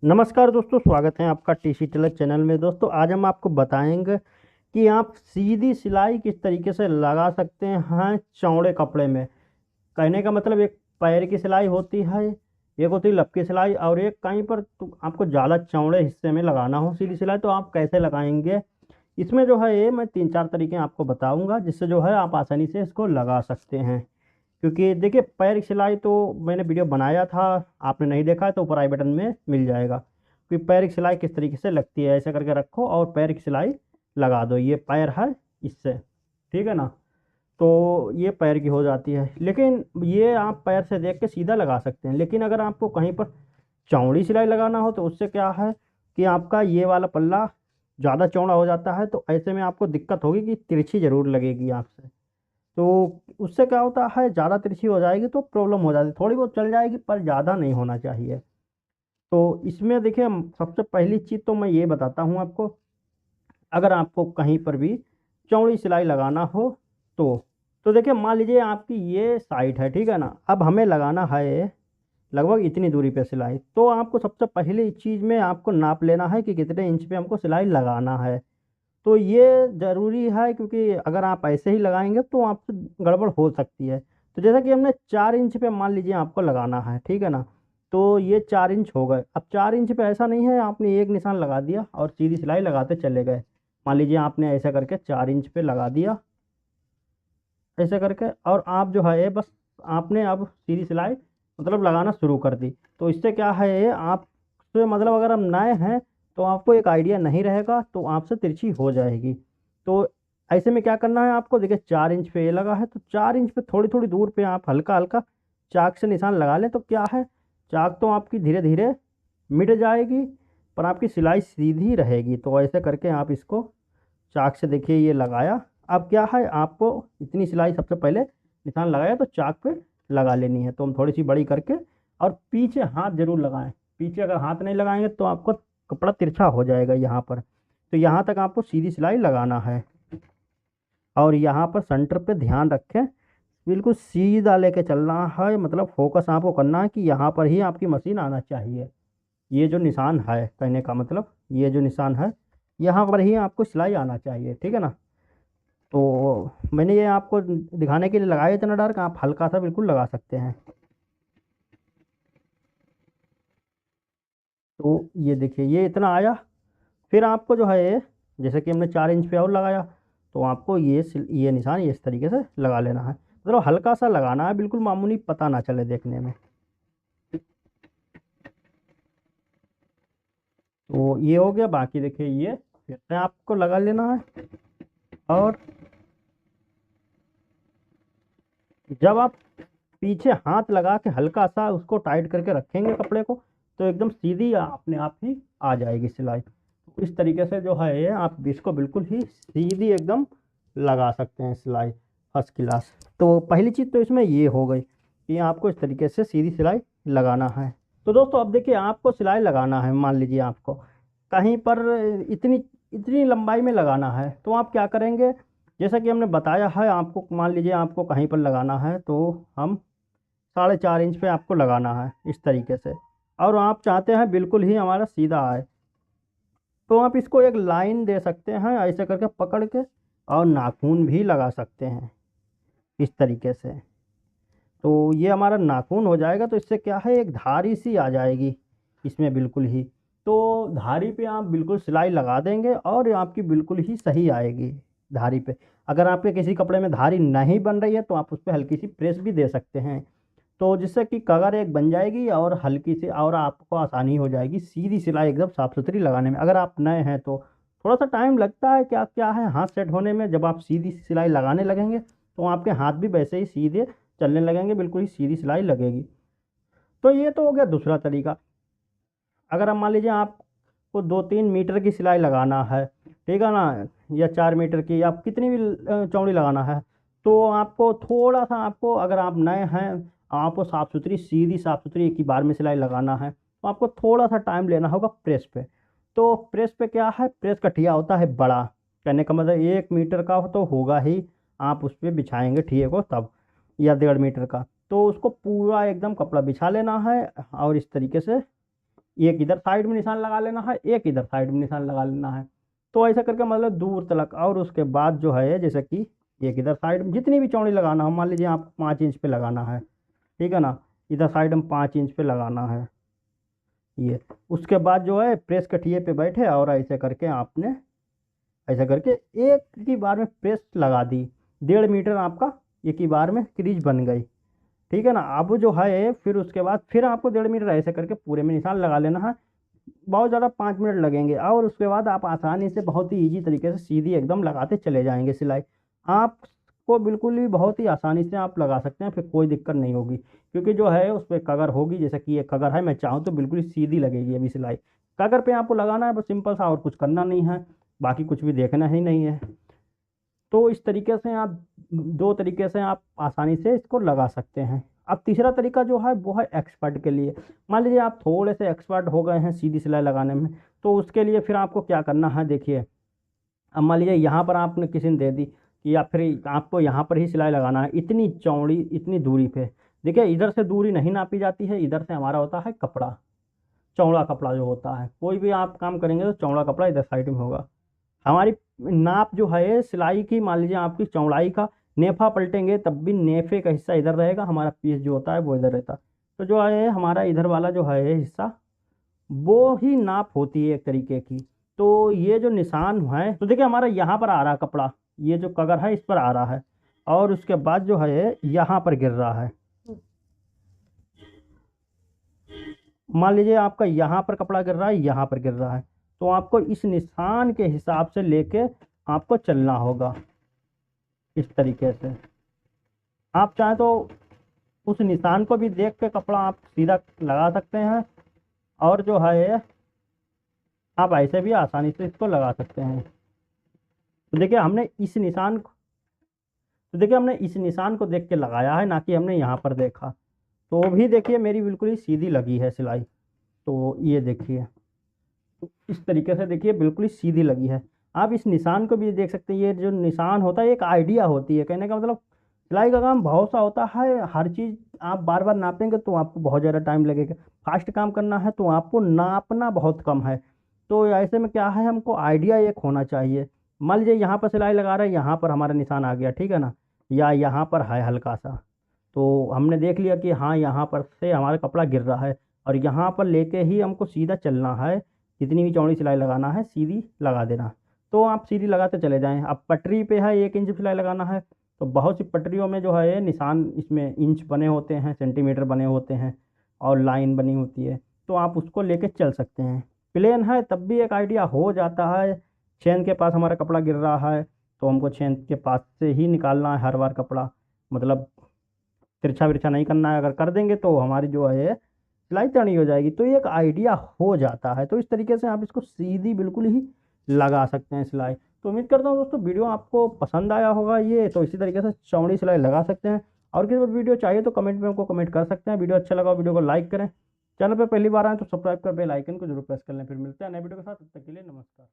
नमस्कार दोस्तों, स्वागत है आपका टीसी टिलक चैनल में। दोस्तों आज हम आपको बताएंगे कि आप सीधी सिलाई किस तरीके से लगा सकते हैं चौड़े कपड़े में। कहने का मतलब एक पैर की सिलाई होती है, एक होती है लपकी सिलाई, और एक कहीं पर तो आपको ज़्यादा चौड़े हिस्से में लगाना हो सीधी सिलाई, तो आप कैसे लगाएंगे। इसमें जो है ये मैं 3-4 तरीके आपको बताऊंगा, जिससे जो है आप आसानी से इसको लगा सकते हैं। क्योंकि देखिए, पैर की सिलाई तो मैंने वीडियो बनाया था, आपने नहीं देखा है तो ऊपर आई बटन में मिल जाएगा कि पैर की सिलाई किस तरीके से लगती है। ऐसे करके रखो और पैर की सिलाई लगा दो। ये पैर है इससे, ठीक है ना। तो ये पैर की हो जाती है, लेकिन ये आप पैर से देख के सीधा लगा सकते हैं। लेकिन अगर आपको कहीं पर चौड़ी सिलाई लगाना हो तो उससे क्या है कि आपका ये वाला पल्ला ज़्यादा चौड़ा हो जाता है, तो ऐसे में आपको दिक्कत होगी कि तिरछी ज़रूर लगेगी आपसे। तो उससे क्या होता है, ज़्यादा तिरछी हो जाएगी तो प्रॉब्लम हो जाती है। थोड़ी बहुत चल जाएगी पर ज़्यादा नहीं होना चाहिए। तो इसमें देखिए, सबसे पहली चीज़ तो मैं ये बताता हूँ आपको। अगर आपको कहीं पर भी चौड़ी सिलाई लगाना हो तो देखिए, मान लीजिए आपकी ये साइड है, ठीक है ना। अब हमें लगाना है लगभग इतनी दूरी पे सिलाई। तो आपको सबसे पहली चीज़ में आपको नाप लेना है कि कितने इंच पे हमको सिलाई लगाना है। तो ये ज़रूरी है, क्योंकि अगर आप ऐसे ही लगाएंगे तो आपसे गड़बड़ हो सकती है। तो जैसा कि हमने 4 इंच पे मान लीजिए आपको लगाना है, ठीक है ना। तो ये 4 इंच हो गए। अब 4 इंच पे ऐसा नहीं है आपने एक निशान लगा दिया और सीधी सिलाई लगाते चले गए। मान लीजिए आपने ऐसा करके 4 इंच पे लगा दिया, ऐसे करके, और आप जो है बस आपने अब सीधी सिलाई मतलब लगाना शुरू कर दी। तो इससे क्या है, आप तो मतलब अगर हम नए हैं तो आपको एक आइडिया नहीं रहेगा, तो आपसे तिरछी हो जाएगी। तो ऐसे में क्या करना है आपको, देखिए 4 इंच पे ये लगा है, तो 4 इंच पे थोड़ी थोड़ी दूर पे आप हल्का हल्का चाक से निशान लगा लें। तो क्या है, चाक तो आपकी धीरे धीरे मिट जाएगी पर आपकी सिलाई सीधी रहेगी। तो ऐसे करके आप इसको चाक से देखिए ये लगाया। अब क्या है, आपको इतनी सिलाई सबसे पहले निशान लगाया तो चाक पे लगा लेनी है। तो हम थोड़ी सी बड़ी करके, और पीछे हाथ जरूर लगाएं। पीछे अगर हाथ नहीं लगाएंगे तो आपको कपड़ा तिरछा हो जाएगा यहाँ पर। तो यहाँ तक आपको सीधी सिलाई लगाना है। और यहाँ पर सेंटर पे ध्यान रखें, बिल्कुल सीधा लेके चलना है। मतलब फोकस आपको करना है कि यहाँ पर ही आपकी मशीन आना चाहिए। ये जो निशान है, कहने का मतलब ये जो निशान है, यहाँ पर ही आपको सिलाई आना चाहिए, ठीक है ना। तो मैंने ये आपको दिखाने के लिए लगाया इतना डार्क, आप हल्का सा बिल्कुल लगा सकते हैं। तो ये देखिए ये इतना आया। फिर आपको जो है, जैसे कि हमने 4 इंच पे और लगाया, तो आपको ये निशान ये इस तरीके से लगा लेना है। मतलब हल्का सा लगाना है, बिल्कुल मामूली, पता ना चले देखने में। तो ये हो गया। बाकी देखिए ये फिर से आपको लगा लेना है। और जब आप पीछे हाथ लगा के हल्का सा उसको टाइट करके रखेंगे कपड़े को, तो एकदम सीधी अपने आप ही आ जाएगी सिलाई। तो इस तरीके से जो है आप इसको बिल्कुल ही सीधी एकदम लगा सकते हैं सिलाई, फर्स्ट क्लास। तो पहली चीज़ तो इसमें ये हो गई कि आपको इस तरीके से सीधी सिलाई लगाना है। तो दोस्तों अब देखिए, आपको सिलाई लगाना है, मान लीजिए आपको कहीं पर इतनी इतनी लंबाई में लगाना है, तो आप क्या करेंगे। जैसा कि हमने बताया है आपको, मान लीजिए आपको कहीं पर लगाना है तो हम 4.5 इंच पे आपको लगाना है इस तरीके से। और आप चाहते हैं बिल्कुल ही हमारा सीधा आए, तो आप इसको एक लाइन दे सकते हैं ऐसे करके पकड़ के, और नाखून भी लगा सकते हैं इस तरीके से। तो ये हमारा नाखून हो जाएगा। तो इससे क्या है, एक धारी सी आ जाएगी इसमें बिल्कुल ही। तो धारी पे आप बिल्कुल सिलाई लगा देंगे और आपकी बिल्कुल ही सही आएगी धारी पे। अगर आपके किसी कपड़े में धारी नहीं बन रही है तो आप उस पर हल्की सी प्रेस भी दे सकते हैं, तो जिससे कि कगर एक बन जाएगी और हल्की सी, और आपको आसानी हो जाएगी सीधी सिलाई एकदम साफ़ सुथरी लगाने में। अगर आप नए हैं तो थोड़ा सा टाइम लगता है, क्या क्या है, हाथ सेट होने में। जब आप सीधी सिलाई लगाने लगेंगे तो आपके हाथ भी वैसे ही सीधे चलने लगेंगे, बिल्कुल ही सीधी सिलाई लगेगी। तो ये तो हो गया दूसरा तरीका। अगर हम मान लीजिए आपको 2-3 मीटर की सिलाई लगाना है, ठीक है ना, या 4 मीटर की, आप कितनी भी चौड़ी लगाना है, तो आपको थोड़ा सा, आपको अगर आप नए हैं, आपको साफ़ सुथरी सीधी साफ़ सुथरी एक ही बार में सिलाई लगाना है, तो आपको थोड़ा सा टाइम लेना होगा प्रेस पे। तो प्रेस पे क्या है, प्रेस कठिया होता है बड़ा, कहने का मतलब 1 मीटर का तो होगा ही। आप उस पर बिछाएंगे ठीक हो तब, या 1.5 मीटर का, तो उसको पूरा एकदम कपड़ा बिछा लेना है और इस तरीके से एक इधर साइड में निशान लगा लेना है, एक इधर साइड में निशान लगा लेना है। तो ऐसा करके मतलब दूर तलक। और उसके बाद जो है जैसे कि एक इधर साइड में जितनी भी चौड़ी लगाना हो, मान लीजिए आपको 5 इंच पे लगाना है, ठीक है ना, इधर साइड में 5 इंच पे लगाना है ये। उसके बाद जो है प्रेस कटिए पे बैठे और ऐसे करके आपने ऐसा करके एक ही बार में प्रेस लगा दी, 1.5 मीटर आपका एक ही बार में क्रीज बन गई, ठीक है ना। अब जो है फिर उसके बाद फिर आपको 1.5 मीटर ऐसे करके पूरे में निशान लगा लेना है। बहुत ज़्यादा 5 मिनट लगेंगे और उसके बाद आप आसानी से बहुत ही ईजी तरीके से सीधी एकदम लगाते चले जाएंगे सिलाई। आपको बिल्कुल ही बहुत ही आसानी से आप लगा सकते हैं, फिर कोई दिक्कत नहीं होगी, क्योंकि जो है उस पर कगर होगी। जैसे कि ये कगर है, मैं चाहूँ तो बिल्कुल ही सीधी लगेगी अभी सिलाई। कगर पे आपको लगाना है बस सिंपल सा, और कुछ करना नहीं है, बाकी कुछ भी देखना ही नहीं है। तो इस तरीके से आप 2 तरीके से आप आसानी से इसको लगा सकते हैं। अब तीसरा तरीका जो है वो है एक्सपर्ट के लिए। मान लीजिए आप थोड़े से एक्सपर्ट हो गए हैं सीधी सिलाई लगाने में, तो उसके लिए फिर आपको क्या करना है देखिए। अब मान लीजिए यहाँ पर आपने किसी ने दे दी कि या फिर आपको यहाँ पर ही सिलाई लगाना है, इतनी चौड़ी इतनी दूरी पे। देखिए इधर से दूरी नहीं नापी जाती है, इधर से हमारा होता है कपड़ा, चौड़ा कपड़ा जो होता है। कोई भी आप काम करेंगे तो चौड़ा कपड़ा इधर साइड में होगा। हमारी नाप जो है सिलाई की, मान लीजिए आपकी चौड़ाई का नेफा पलटेंगे तब भी नेफे का हिस्सा इधर रहेगा, हमारा पीस जो होता है वो इधर रहता। तो जो है हमारा इधर वाला जो है हिस्सा वो ही नाप होती है एक तरीके की। तो ये जो निशान है तो देखिए हमारा यहाँ पर आ रहा है कपड़ा, ये जो कगर है इस पर आ रहा है, और उसके बाद जो है यहाँ पर गिर रहा है। मान लीजिए आपका यहाँ पर कपड़ा गिर रहा है, यहाँ पर गिर रहा है, तो आपको इस निशान के हिसाब से लेके आपको चलना होगा इस तरीके से। आप चाहें तो उस निशान को भी देख के कपड़ा आप सीधा लगा सकते हैं, और जो है आप ऐसे भी आसानी से इसको लगा सकते हैं। तो देखिए हमने इस निशान को तो देखिए हमने इस निशान को देख के लगाया है, ना कि हमने यहाँ पर देखा। तो भी देखिए मेरी बिल्कुल ही सीधी लगी है सिलाई। तो ये देखिए, तो इस तरीके से देखिए बिल्कुल ही सीधी लगी है। आप इस निशान को भी देख सकते हैं, ये जो निशान होता है एक आइडिया होती है, कहने का मतलब सिलाई का काम बहुत सा होता है। हर चीज़ आप बार बार नापेंगे तो आपको बहुत ज़्यादा टाइम लगेगा। फास्ट काम करना है तो आपको नापना बहुत कम है। तो ऐसे में क्या है, हमको आइडिया एक होना चाहिए। मान लीजिए यहाँ पर सिलाई लगा रहे हैं, यहाँ पर हमारा निशान आ गया, ठीक है ना, या यहाँ पर है हल्का सा, तो हमने देख लिया कि हाँ यहाँ पर से हमारा कपड़ा गिर रहा है, और यहाँ पर लेके ही हमको सीधा चलना है। जितनी भी चौड़ी सिलाई लगाना है सीधी लगा देना। तो आप सीधी लगाते चले जाएं। अब पटरी पे है 1 इंच सिलाई लगाना है, तो बहुत सी पटरियों में जो है निशान इसमें इंच बने होते हैं, सेंटीमीटर बने होते हैं, और लाइन बनी होती है, तो आप उसको लेके चल सकते हैं। प्लेन है तब भी एक आइडिया हो जाता है। चेन के पास हमारा कपड़ा गिर रहा है, तो हमको चेन के पास से ही निकालना है हर बार कपड़ा, मतलब तिरछा विरछा नहीं करना है। अगर कर देंगे तो हमारी जो है सिलाई टेढ़ी हो जाएगी। तो ये एक आइडिया हो जाता है। तो इस तरीके से आप इसको सीधी बिल्कुल ही लगा सकते हैं सिलाई। तो उम्मीद करता हूँ दोस्तों वीडियो आपको पसंद आया होगा ये। तो इसी तरीके से चौड़ी सिलाई लगा सकते हैं। और किसी वीडियो चाहिए तो कमेंट में हमको कमेंट कर सकते हैं। वीडियो अच्छा लगा वीडियो को लाइक करें, चैनल पर पहली बार आए तो सब्सक्राइब कर बेल आइकन को जरूर प्रेस कर लें। फिर मिलते हैं नए वीडियो के साथ, तब तक के लिए नमस्कार।